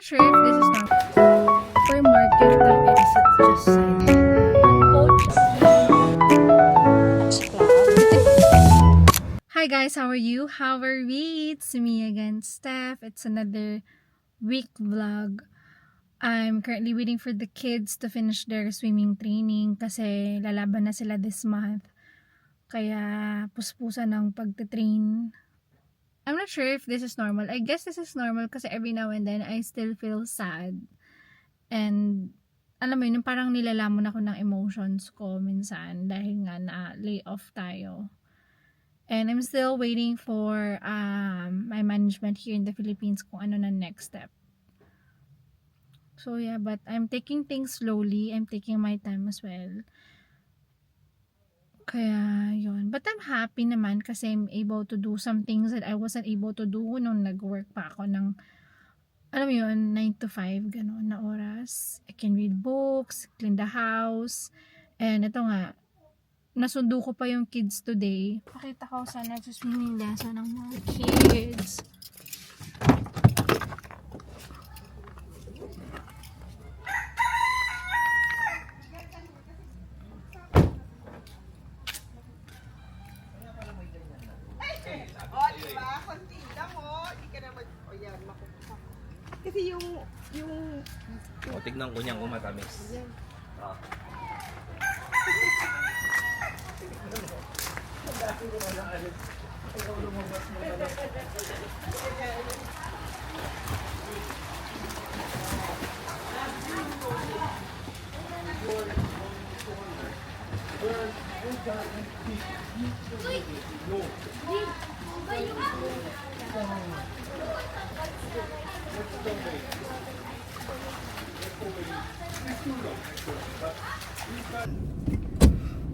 not sure if this is not for market na it's just Hi guys, how are you? How are we? It's me again, Steph. It's another week vlog. I'm currently waiting for the kids to finish their swimming training kasi lalaban na sila this month. Kaya puspusan ng pagtitrain. I'm not sure if this is normal. I guess this is normal kasi every now and then I still feel sad. And alam mo yun, parang nilalamon ako ng emotions ko minsan dahil nga na lay off tayo. And I'm still waiting for my management here in the Philippines kung ano na next step. So yeah, but I'm taking things slowly. I'm taking my time as well. Kaya yun. But I'm happy naman kasi I'm able to do some things that I wasn't able to do nung nag-work pa ako ng, alam mo yun, 9 to 5, gano'n na oras. I can read books, clean the house. And ito nga, nasundo ko pa yung kids today. Pakita ko sana sa swimming lesson ng mga kids. Kasi yung O, tignan ko niyang matamis. Ah.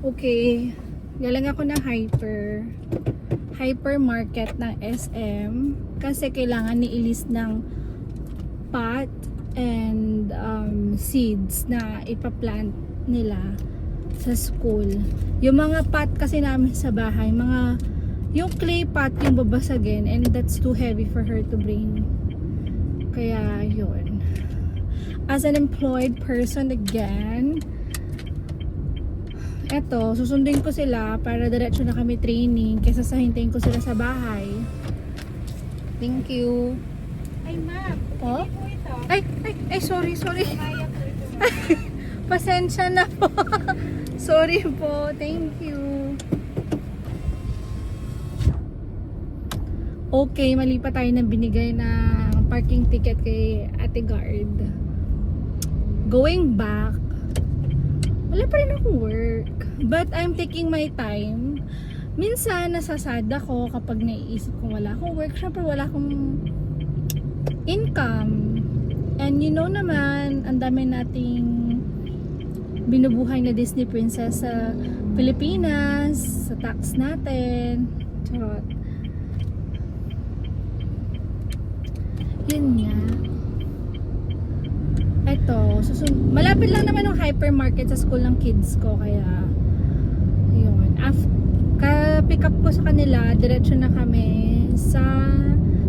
Okay, galing ako ng hypermarket ng SM kasi kailangan ni-list ng pot and seeds na ipaplant nila sa school. Yung mga pot kasi namin sa bahay, yung clay pot yung babasagin and that's too heavy for her to bring. Kaya yun. As an employed person again, eto, susundin ko sila para diretso na kami training kaysa sa hintayin ko sila sa bahay. Thank you. ay ma'am, Po? hindi po ito. Ay, sorry. Maya po ito. Pasensya na po. Sorry po. Thank you. Okay, mali pa tayo ng binigay na parking ticket kay Ate Guard. Going back, wala pa rin akong work. But I'm taking my time. Minsan, nasasad ako kapag naiisip kong wala akong work. Siyempre, wala akong income. And you know naman, ang dami nating binubuhay na Disney princess sa Pilipinas, sa tax natin. Charot. Yun nga. Eto, malapit lang naman yung hypermarket sa school ng kids ko, kaya yun. Pick up ko sa kanila, diretso na kami sa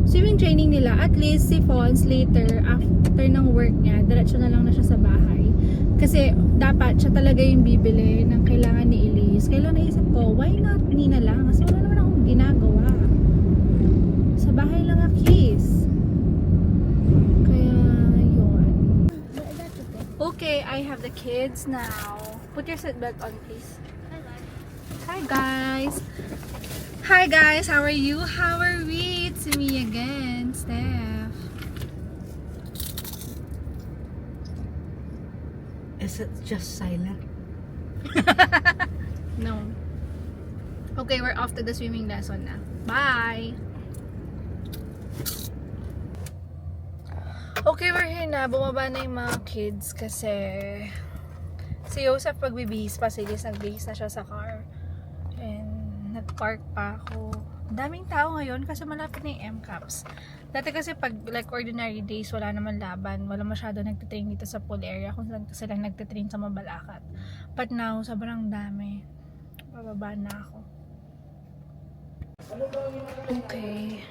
swimming training nila. At least si Fons later, after ng work niya, diretso na lang na siya sa bahay. Kasi dapat siya talaga yung bibili ng kailangan ni Elise. Kaya lang naisip ko, why not Nina lang? Kasi wala naman akong ginagawa. Sa bahay lang ang kiss. Okay, I have the kids now. Put your seatbelt on, please. Hi guys. Hi guys, how are you? How are we? It's me again, Steph. Is it just silent? No. Okay, we're off to the swimming lesson na. Bye! Okay, we're here na. Bumaba na yung mga kids kasi si Joseph pagbibihis pa, si Liz nagbihis na siya sa car. And nag-park pa ako. Daming tao ngayon kasi malapit na yung MCAPS. Dati kasi pag like ordinary days, wala naman laban. Wala masyado nagtitrain dito sa pool area kung silang nagtitrain sa Mabalacat. But now, sobrang dami. Bababa na ako. Okay.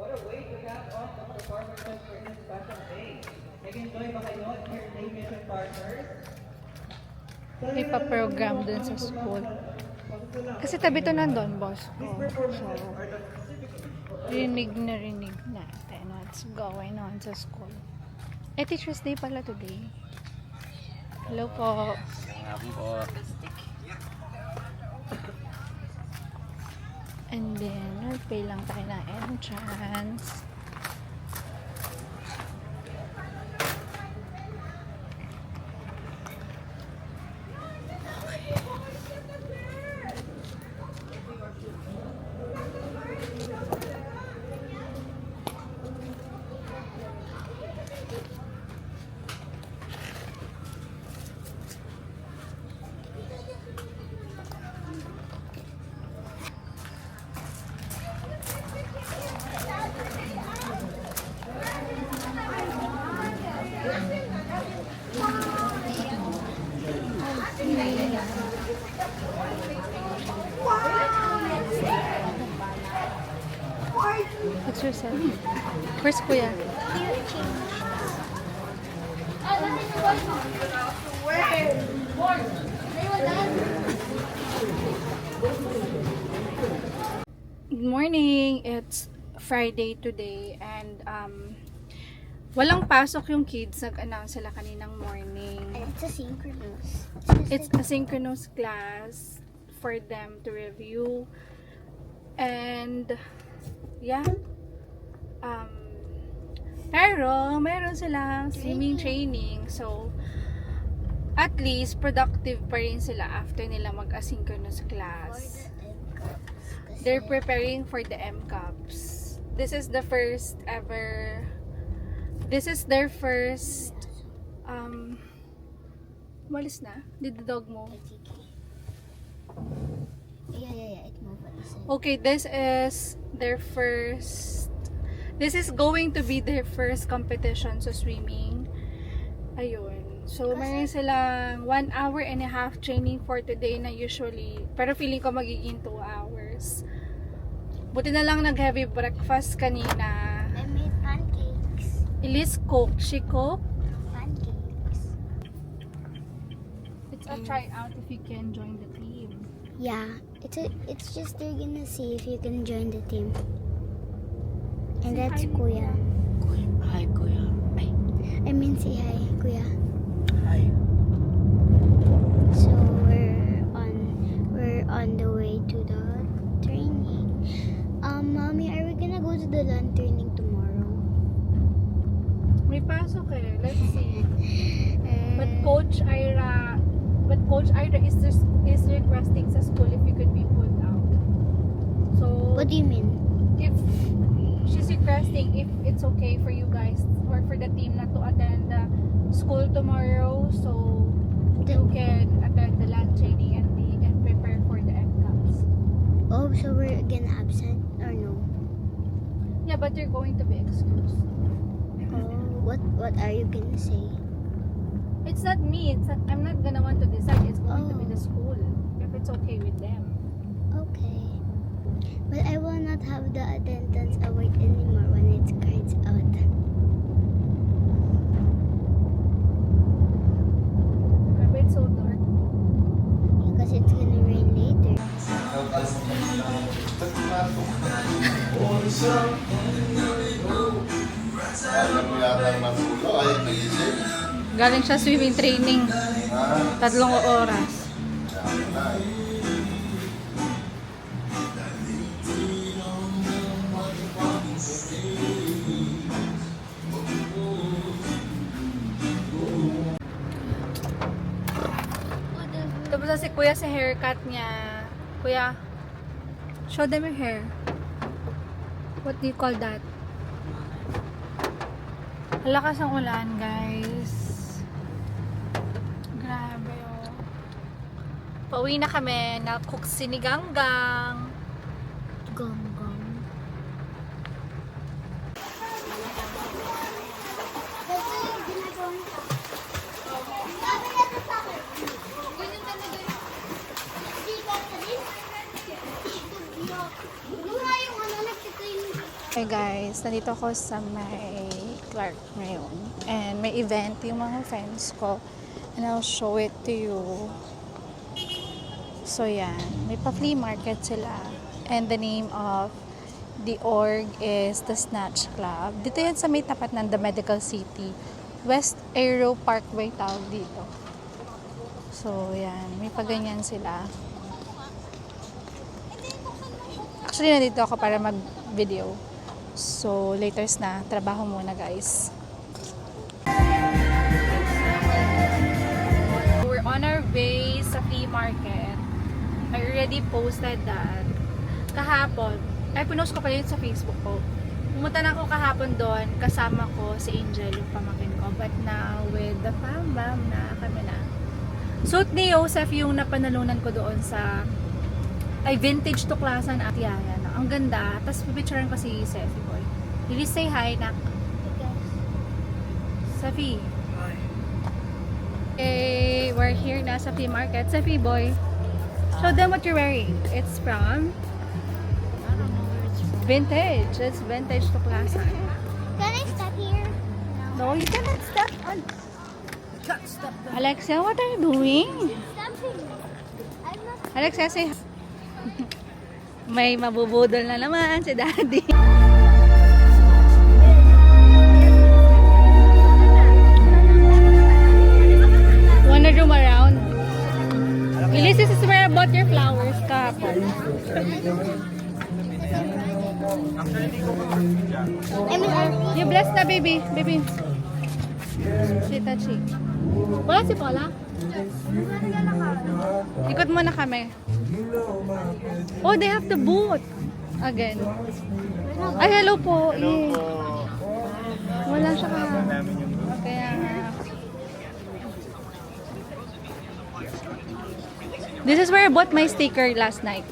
What a way to cap off the performances for this special day. Nag-enjoy ba kayo at your day mission partners? May pa-program dun sa school. Kasi tabi to nandun, boss ko. So, rinig natin what's going on sa school. Teacher's Day pala today. Hello po. And then, pay lang tayo ng entrance. What's yourself? Where's Kuya? Good morning! It's Friday today and walang pasok yung kids. Nag-announce sila kaninang morning. It's a synchronous. It's a synchronous class for them to review. And yeah. Pero meron silang swimming training. So at least productive pa rin sila after nila mag-asynchronous class. They're preparing for the MCAPs. This is the first ever. This is their first. Walis na? Did the dog mo? Yeah. It moved. Okay, this is their first. This is going to be their first competition sa swimming. Ayun. So, mayroon silang 1 hour and a half training for today na usually. Pero feeling ko magiging 2 hours. Buti na lang nag-heavy breakfast kanina. I made pancakes. Elise cooked. She cooked. Pancakes. It's a tryout if you can join the team. Yeah. It's just they're gonna see if you can join the team. And that's Kuya. Hi, Kuya. I mean, say hi, Kuya. Hi. So we're on the way to the training. Mommy, are we gonna go to the land training tomorrow? May pasok eh. Let's see. But Coach Ira is requesting sa school if you could be pulled out. So What do you mean? if she's requesting if it's okay for you guys or for the team not to attend the school tomorrow, so you can attend the land training and prepare for the MCAPs. Oh, so we're gonna absent or no? Yeah, but you're going to be excused. Oh, what are you gonna say? It's not me. I'm not gonna want to decide. It's going to be the Oh. school if it's okay with them. Okay. But I will not have the attendance award anymore when it's cards out. But it's so dark. Because it's gonna rain later. Alam mo yata ang matulo ay nagising. Galing siya swimming training. 3 oras. Tapos na si Kuya sa haircut niya. Kuya, show them your hair. What do you call that? Lakas ang ulan, guys. Grabe, oh. Pauwi na kami. Na-cook siniganggang. Gong. Okay guys, nandito ako sa may Clark ngayon. And may event yung mga friends ko. And I'll show it to you. So yan, may pa-flea market sila. And the name of the org is the Snatch Club. Dito yan sa may tapat ng The Medical City. West Aero Parkway tawag dito. So yan, may paganyan sila. Actually, nandito ako para mag-video. So, laters na. Trabaho muna, guys. We're on our way sa flea market. I already posted that. Kahapon, pinost ko pa yun sa Facebook ko. Pumunta na ako kahapon doon. Kasama ko si Angel, yung pamakin ko. But now, with the fam bam na kami na. Suit ni Joseph yung napanalunan ko doon sa vintage tuklasan at yaya. Ang ganda. Tapos pipicturean ko si Sefi boy. Really say hi, nak. Sefi. Okay, we're here na sa flea market. Sefi boy, show them what you're wearing. It's from vintage. It's vintage tuklasan. Can I step here? No, you cannot step on. Alexia, what are you doing? Stepping. I'm not. Alexia, say hi. May mabubudol na naman si Daddy. Wanna roam around? Ulysses, this is where I bought your flowers kahapon. You bless na, baby. Baby. Touchy. Wala si Paula? Ikot muna kami. Oh, they have the boot. Again. Ay, hello po. Hello po. Wala siya ka. Kaya nga. This is where I bought my sticker last night.